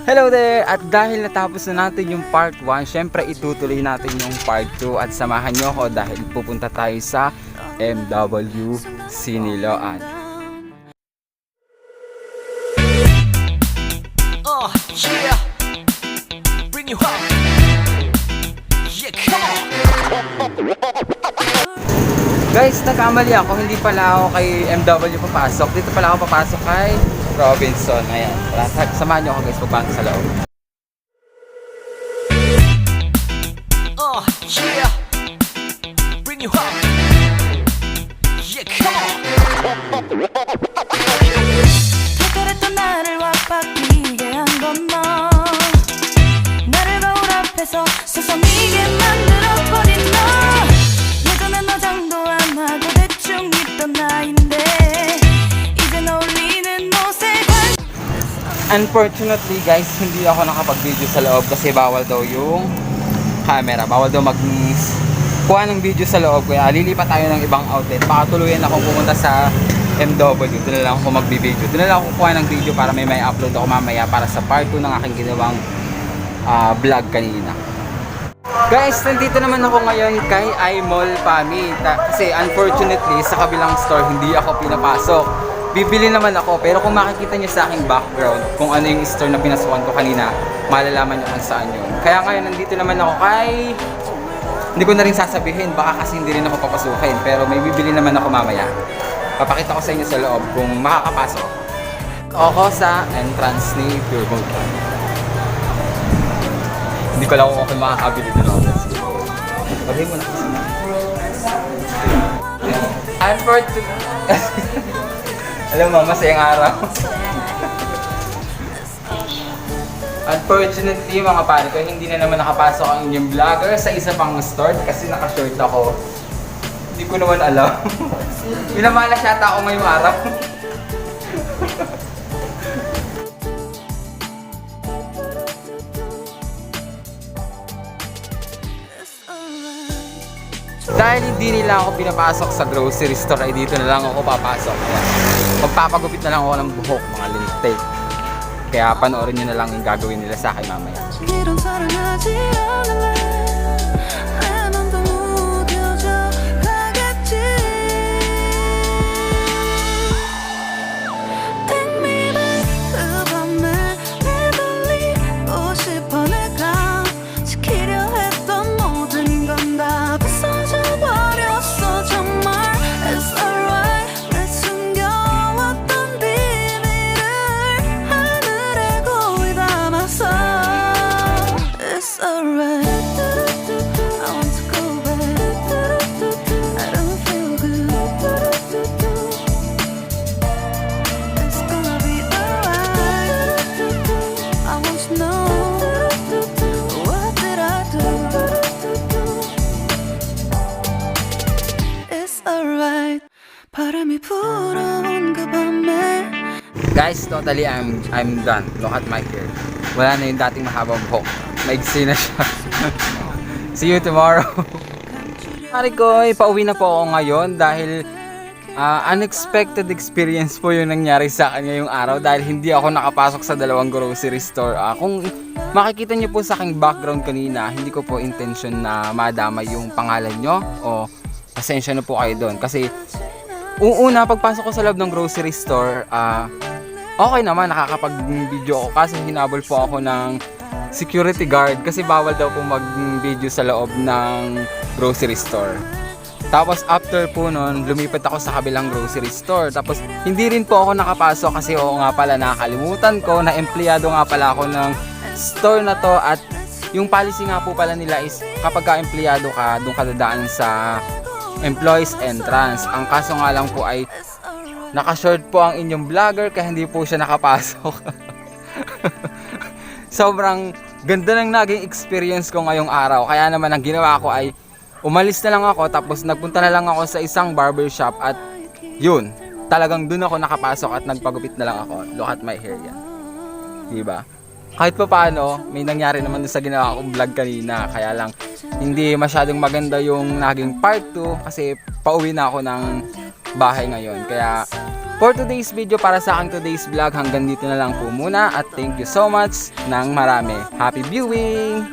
Hello there! At dahil natapos na natin yung part 1, syempre itutuloy natin yung part 2 at samahan nyo ako dahil pupunta tayo sa MW Siniloan. Yeah, bring you up. Yeah, come on. Guys, nagkamali ako. Hindi pala ako kay MW papasok. Dito pala ako papasok kay Robinson. Ayan. Samahan nyo ako guys pagpasok sa loob. Yeah, bring you up. Yeah, come on. 그랬던 나를 와바뀌게 한 건 너. 나를 거울 앞에서 서성이게 만들어버린 너. 예전엔 화장도 안 하고 대충 입던 나인데 이젠 어울리는 옷에 Unfortunately guys, hindi ako nakapag-video sa loob kasi bawal daw yung camera. Bawal daw kuha ng video sa loob. Kaya lilipat tayo ng ibang outlet. Baka tuluyan akong pumunta sa MW. Doon na lang ako magbibideo. Doon na lang ako kuha ng video para may upload ako mamaya para sa part 2 ng aking ginawang vlog kanina. Guys, nandito naman ako ngayon kay iMall Pami. Kasi unfortunately sa kabilang store hindi ako pinapasok. Bibili naman ako, pero kung makikita nyo sa aking background kung ano yung store na pinasukan ko kanina, malalaman nyo kung saan yun. Kaya ngayon nandito naman ako kay... Hindi ko na rin sasabihin, baka kasi hindi rin ako papasukin, pero may bibili naman ako mamaya. Papakita ko sa inyo sa loob kung makakapasok ako sa entrance ni Pure Gold. Hindi ko lang kung ako makakabili doon ako. Pagay mo na kasi na. Alam mo, masayang araw. Unfortunately mga pare ko, hindi na naman nakapasok ang inyong vlogger sa isa pang store kasi naka-short ako. Hindi ko naman alam. Minamalas yata ako ngayong araw. Dahil hindi nila ako pinapasok sa grocery store ay dito na lang ako papasok. Ayan. Magpapagupit na lang ako ng buhok, mga lintik. Kaya panoorin nyo na lang yung gagawin nila sa akin mamaya. 이런 사랑하지 않을래 내 맘도 무뎌져 가겠지 Take me back 그 밤에 내돌리고 싶어 내가 지키려 했던 모든 건 다 부서져 버렸어 정말 It's alright 내 숨겨왔던 비밀을 하늘에 고이 담아서 It's alright I want to go back I don't feel good It's gonna be alright I want to know What did I do It's alright 바람이 불어온 그 밤에 Guys, totally I'm done. Look at my hair. Wala na yung dating mahabang buhok. Maigsi na siya. See you tomorrow. Pare ko, pauwi na po ako ngayon dahil unexpected experience po yung nangyari sa akin ngayong araw dahil hindi ako nakapasok sa dalawang grocery store. Kung makikita nyo po sa aking background kanina, hindi ko po intention na madama yung pangalan nyo o pasensya na po kayo doon. Kasi una, pagpasok ko sa loob ng grocery store, okay naman, nakakapag-video ako kasi hinabol po ako ng security guard kasi bawal daw po mag-video sa loob ng grocery store. Tapos after po nun, lumipat ako sa kabilang grocery store. Tapos hindi rin po ako nakapasok kasi oo nga pala, nakakalimutan ko na empleyado nga pala ako ng store na to at yung policy nga po pala nila is kapag ka-empleyado ka, doon ka dadaan sa employees entrance. Ang kaso nga lang po ay naka-short po ang inyong vlogger kaya hindi po siya nakapasok. Sobrang ganda ng naging experience ko ngayong araw. Kaya naman ang ginawa ko ay umalis na lang ako tapos nagpunta na lang ako sa isang barbershop at yun, talagang dun ako nakapasok at nagpagupit na lang ako. Look at my hair yan. Diba? Kahit pa paano, may nangyari naman sa ginawa kong vlog kanina. Kaya lang, hindi masyadong maganda yung naging part 2 kasi pauwi na ako ng bahay ngayon. Kaya For today's video, para sa aking today's vlog, hanggang dito na lang po muna at thank you so much ng marami. Happy viewing!